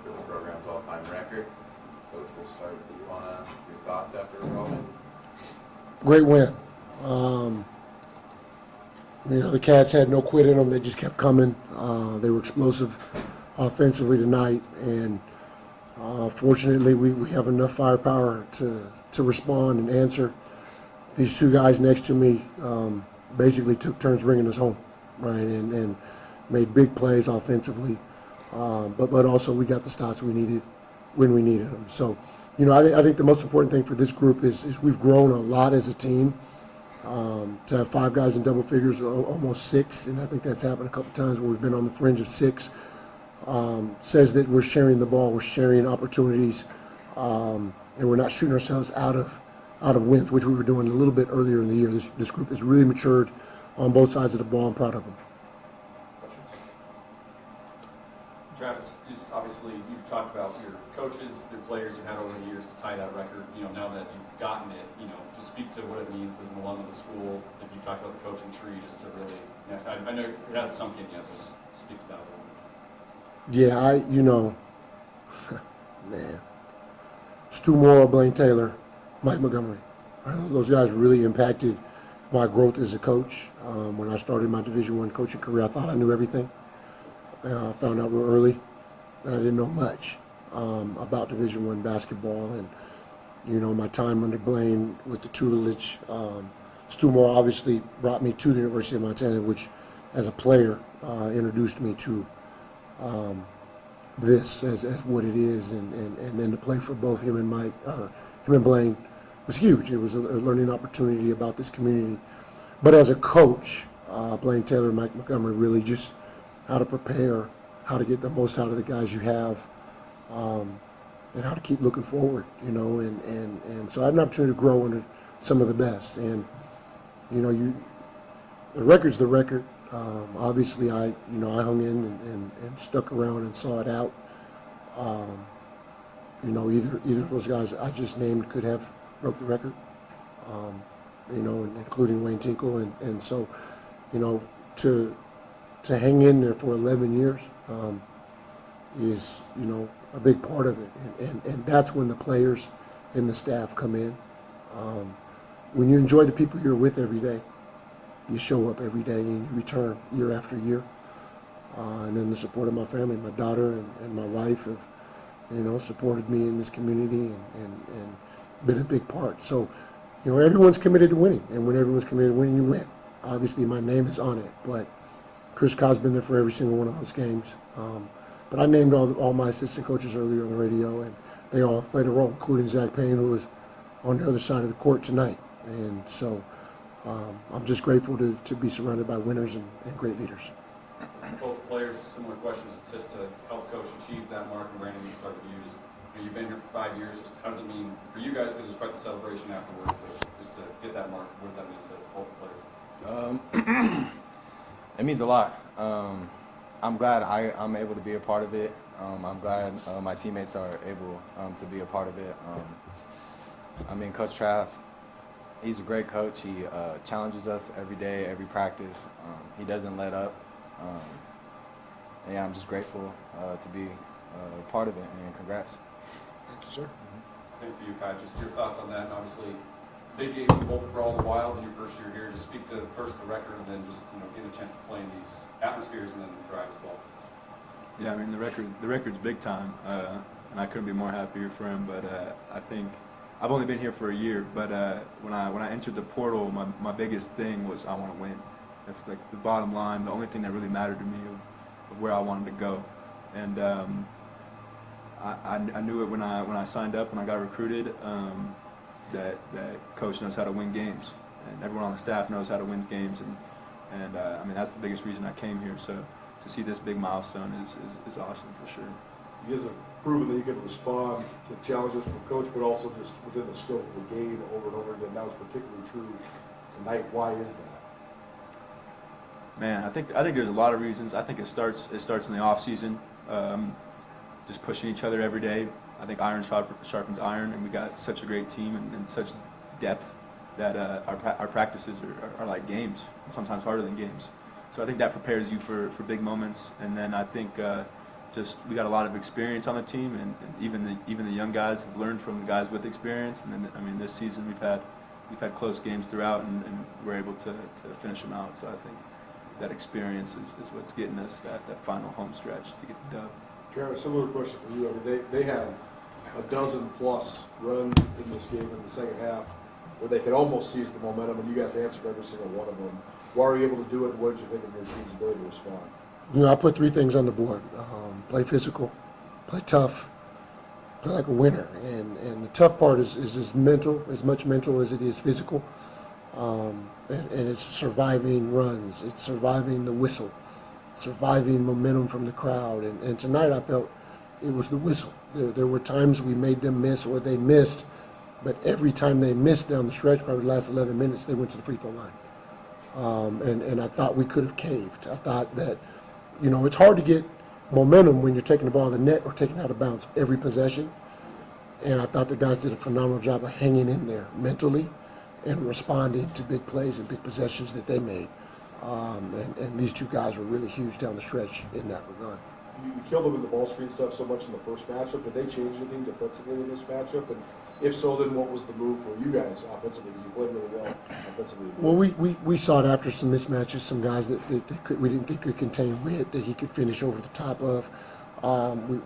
for the program's all-time record. Coach, we'll start with you on your thoughts after enrollment. Great win. The Cats had no quit in them. They just kept coming. They were explosive offensively tonight, and fortunately we have enough firepower to respond and answer. These two guys next to me basically took turns bringing us home, right, and made big plays offensively. But also we got the stops we needed when we needed them. So, I think the most important thing for this group is we've grown a lot as a team. To have 5 guys in double figures, almost 6, and I think that's happened a couple times where we've been on the fringe of 6, says that we're sharing the ball, we're sharing opportunities, and we're not shooting ourselves out of wins, which we were doing a little bit earlier in the year. This group has really matured on both sides of the ball. I'm proud of them. Travis, just obviously you've talked about your coaches, the players you've had over the years to tie that record. Now that you've gotten it, just speak to what it means as an alum of the school. If you talked about the coaching tree, just to really, I know it hasn't sunk in yet, but just speak to that a little bit. Yeah, man, Stu Morrill, Blaine Taylor, Mike Montgomery. Those guys really impacted my growth as a coach. When I started my Division I coaching career, I thought I knew everything. I found out real early that I didn't know much about Division I basketball, and my time under Blaine with the tutelage. Stu Morrill obviously brought me to the University of Montana, which, as a player, introduced me to this as what it is, and then to play for both him and Blaine was huge. It was a learning opportunity about this community. But as a coach, Blaine Taylor and Mike Montgomery really just how to prepare, how to get the most out of the guys you have, and how to keep looking forward, and so I had an opportunity to grow under some of the best. And, the record's the record. Obviously, I hung in and stuck around and saw it out. Either of those guys I just named could have broke the record, including Wayne Tinkle. And so, to hang in there for 11 years is, a big part of it. And that's when the players and the staff come in. When you enjoy the people you're with every day, you show up every day and you return year after year. And then the support of my family, my daughter and my wife have, supported me in this community and been a big part. So, everyone's committed to winning. And when everyone's committed to winning, you win. Obviously, my name is on it, but Chris Cobb's been there for every single one of those games. But I named all my assistant coaches earlier on the radio, and they all played a role, including Zach Payne, who was on the other side of the court tonight. And so I'm just grateful to be surrounded by winners and great leaders. Both players, similar questions, just to help coach achieve that mark. And Brandon, we start with you. You've been here for 5 years. Just how does it mean for you guys? Because there's quite the celebration afterwards, but just to get that mark, what does that mean to both players? It means a lot. I'm glad I'm able to be a part of it. I'm glad my teammates are able to be a part of it. Coach Trav, he's a great coach. He challenges us every day, every practice. He doesn't let up. And I'm just grateful to be a part of it, and congrats. Thank you, sir. Same for you, Kai. Just your thoughts on that, and obviously big games both for all the Wilds in your first year here. Just speak to first the record, and then just get a chance to play in these atmospheres, and then drive as well. Yeah, the record's big time, and I couldn't be more happier for him. But I think I've only been here for a year, but when I entered the portal, my biggest thing was I want to win. That's like the bottom line, the only thing that really mattered to me of where I wanted to go. And I knew it when I signed up, when I got recruited. That coach knows how to win games, and everyone on the staff knows how to win games, and that's the biggest reason I came here. So to see this big milestone is awesome for sure. You guys have proven that you can respond to challenges from coach, but also just within the scope of the game over and over again. That was particularly true tonight. Why is that? Man, I think there's a lot of reasons. I think it starts in the off season, just pushing each other every day. I think iron sharpens iron, and we got such a great team and such depth that our practices are like games, sometimes harder than games. So I think that prepares you for big moments. And then I think just we got a lot of experience on the team, and even the young guys have learned from the guys with experience. And then, I mean, this season we've had close games throughout, and we're able to finish them out. So I think that experience is what's getting us that final home stretch to get the dub. Travis, similar question for you. I mean, they had a dozen plus runs in this game in the second half where they could almost seize the momentum, and you guys answered every single one of them. Why were you able to do it? What did you think of your team's ability to respond? You know, I put three things on the board. Play physical, play tough, play like a winner. And the tough part is as much mental as it is physical. And it's surviving runs. It's surviving the whistle, surviving momentum from the crowd. And tonight I felt it was the whistle. There were times we made them miss or they missed, but every time they missed down the stretch, probably the last 11 minutes, they went to the free throw line. And I thought we could have caved. I thought that, you know, it's hard to get momentum when you're taking the ball in the net or taking out of bounds every possession. And I thought the guys did a phenomenal job of hanging in there mentally and responding to big plays and big possessions that they made. And these two guys were really huge down the stretch in that regard. You killed them in the ball screen stuff so much in the first matchup. Did they change anything defensively in this matchup? And if so, then what was the move for you guys offensively? Because you played really well offensively. Well, we sought after some mismatches, some guys that we didn't think could contain width that he could finish over the top of.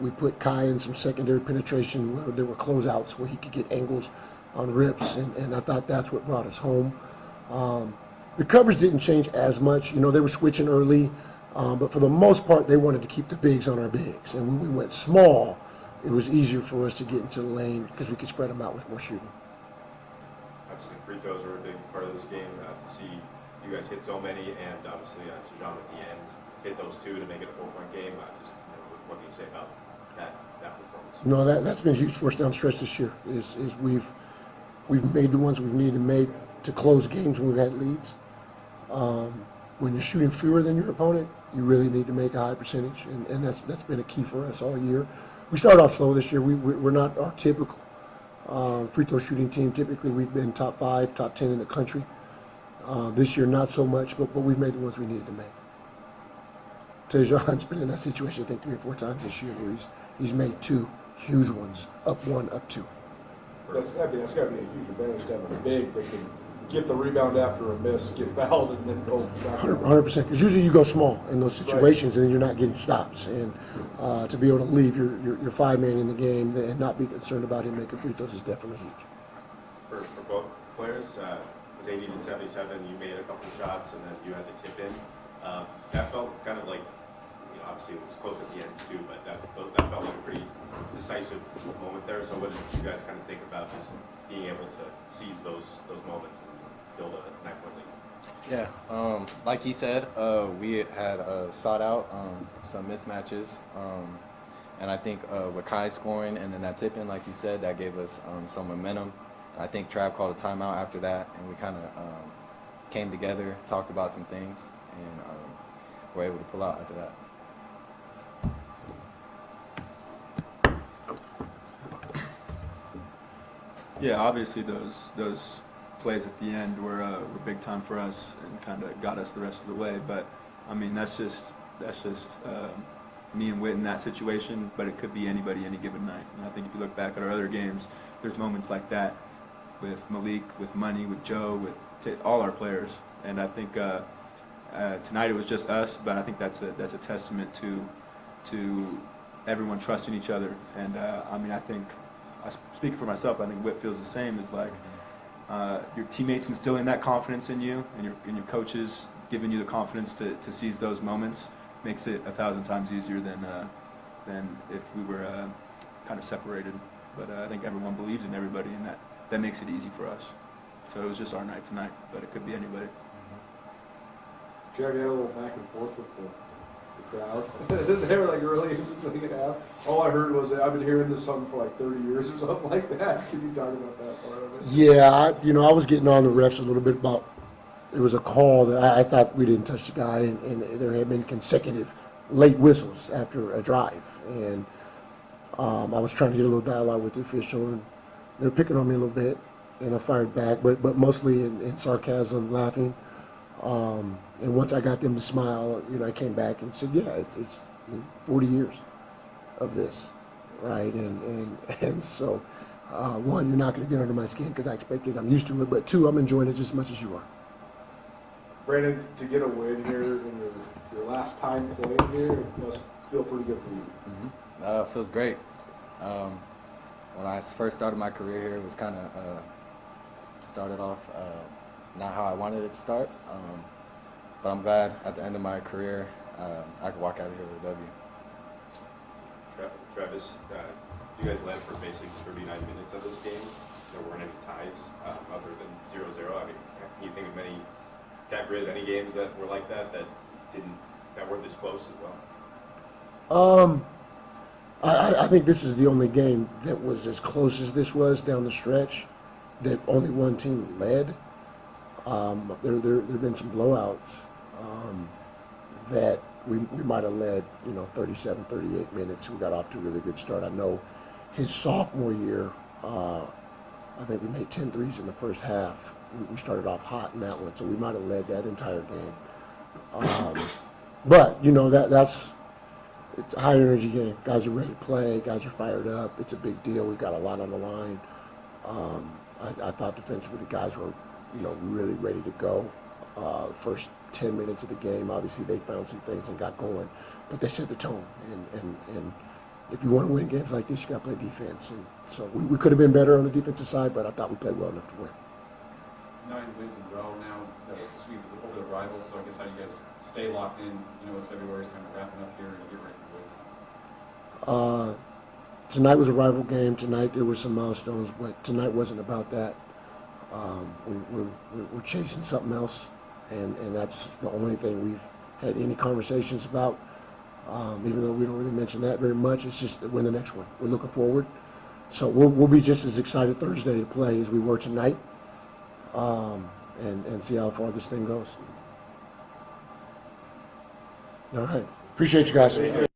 We put Kai in some secondary penetration where there were closeouts where he could get angles on rips, and I thought that's what brought us home. The coverage didn't change as much. You know, they were switching early, but for the most part, they wanted to keep the bigs on our bigs. And when we went small, it was easier for us to get into the lane because we could spread them out with more shooting. Obviously, free throws were a big part of this game. To see you guys hit so many, and obviously Sejan at the end hit those two to make it a 4-point game. What can you say about that performance? No, that's been huge for us down the stretch this year. Is we've made the ones we've needed to make to close games when we've had leads. When you're shooting fewer than your opponent, you really need to make a high percentage, and that's been a key for us all year. We started off slow this year. We're not our typical free throw shooting team. Typically, we've been top 5, top 10 in the country. This year, not so much, but we've made the ones we needed to make. Tejan's been in that situation, I think, 3 or 4 times this year where he's made 2 huge ones, up 1, up 2. That's got to be a huge advantage to have a big that can get the rebound after a miss, get fouled, and then go back. 100%, because usually you go small in those situations, and then you're not getting stops. And to be able to leave your 5-man in the game and not be concerned about him making free throws is definitely huge. For both players, it was 80 to 77. You made a couple of shots, and then you had to tip in. That felt kind of like, you know, obviously it was close at the end too, but that felt like a pretty decisive moment there. So what did you guys kind of think about just being able to seize those moments and build a 9-point lead? Yeah, like he said, we had sought out some mismatches, and I think with Kai scoring and then that tip-in, like he said, that gave us some momentum. I think Trav called a timeout after that, and we kind of came together, talked about some things, and were able to pull out after that. Yeah, obviously those plays at the end were big time for us and kind of got us the rest of the way. But I mean, that's just me and Whit in that situation. But it could be anybody any given night. And I think if you look back at our other games, there's moments like that with Malik, with Money, with Joe, with all our players. And I think tonight it was just us. But I think that's a testament to everyone trusting each other. And I mean, I think. Speaking for myself, I think Whit feels the same. Is like your teammates instilling that confidence in you, and your coaches giving you the confidence to seize those moments makes it 1,000 times easier than if we were kind of separated. But I think everyone believes in everybody, and that makes it easy for us. So it was just our night tonight, but it could be anybody. Jared, you had a little back and forth with the crowd. They were like early in the second half. All I heard was, I've been hearing this song for like 30 years or something like that. Can you talk about that part of it? Yeah, I was getting on the refs a little bit about, it was a call that I thought we didn't touch the guy, and there had been consecutive late whistles after a drive. And I was trying to get a little dialogue with the official, and they were picking on me a little bit, and I fired back, but mostly in sarcasm, laughing. And once I got them to smile, I came back and said, yeah, it's 40 years. of this, right? And so, one, you're not going to get under my skin because I expected, I'm used to it, but two, I'm enjoying it just as much as you are. Brandon, to get a win here in your last time playing here, it must feel pretty good for you. Feels great. When I first started my career here, it was kind of started off not how I wanted it to start. But I'm glad at the end of my career I could walk out of here with a W. Travis, you guys led for basically 39 minutes of this game. There weren't any ties other than 0-0. I mean, can you think of many, Griz, any games that were like that that were this close as well? I think this is the only game that was as close as this was down the stretch, that only one team led. There have been some blowouts that we might have led, 37, 38 minutes. We got off to a really good start. I know his sophomore year, I think we made 10 threes in the first half. We started off hot in that one, so we might have led that entire game. But, it's a high energy game. Guys are ready to play. Guys are fired up. It's a big deal. We've got a lot on the line. I thought defensively the guys were, really ready to go. First 10 minutes of the game, obviously they found some things and got going, but they set the tone. And if you want to win games like this, you got to play defense. And so we could have been better on the defensive side, but I thought we played well enough to win. 9 wins in a row now, that sweep over the rivals. So I guess how do you guys stay locked in? As February's kind of wrapping up here and get ready for the week. Tonight was a rival game. Tonight there were some milestones, but tonight wasn't about that. We're chasing something else, and that's the only thing we've had any conversations about. Even though we don't really mention that very much, it's just we're in the next one. We're looking forward, so we'll be just as excited Thursday to play as we were tonight, and see how far this thing goes. All right, appreciate you guys.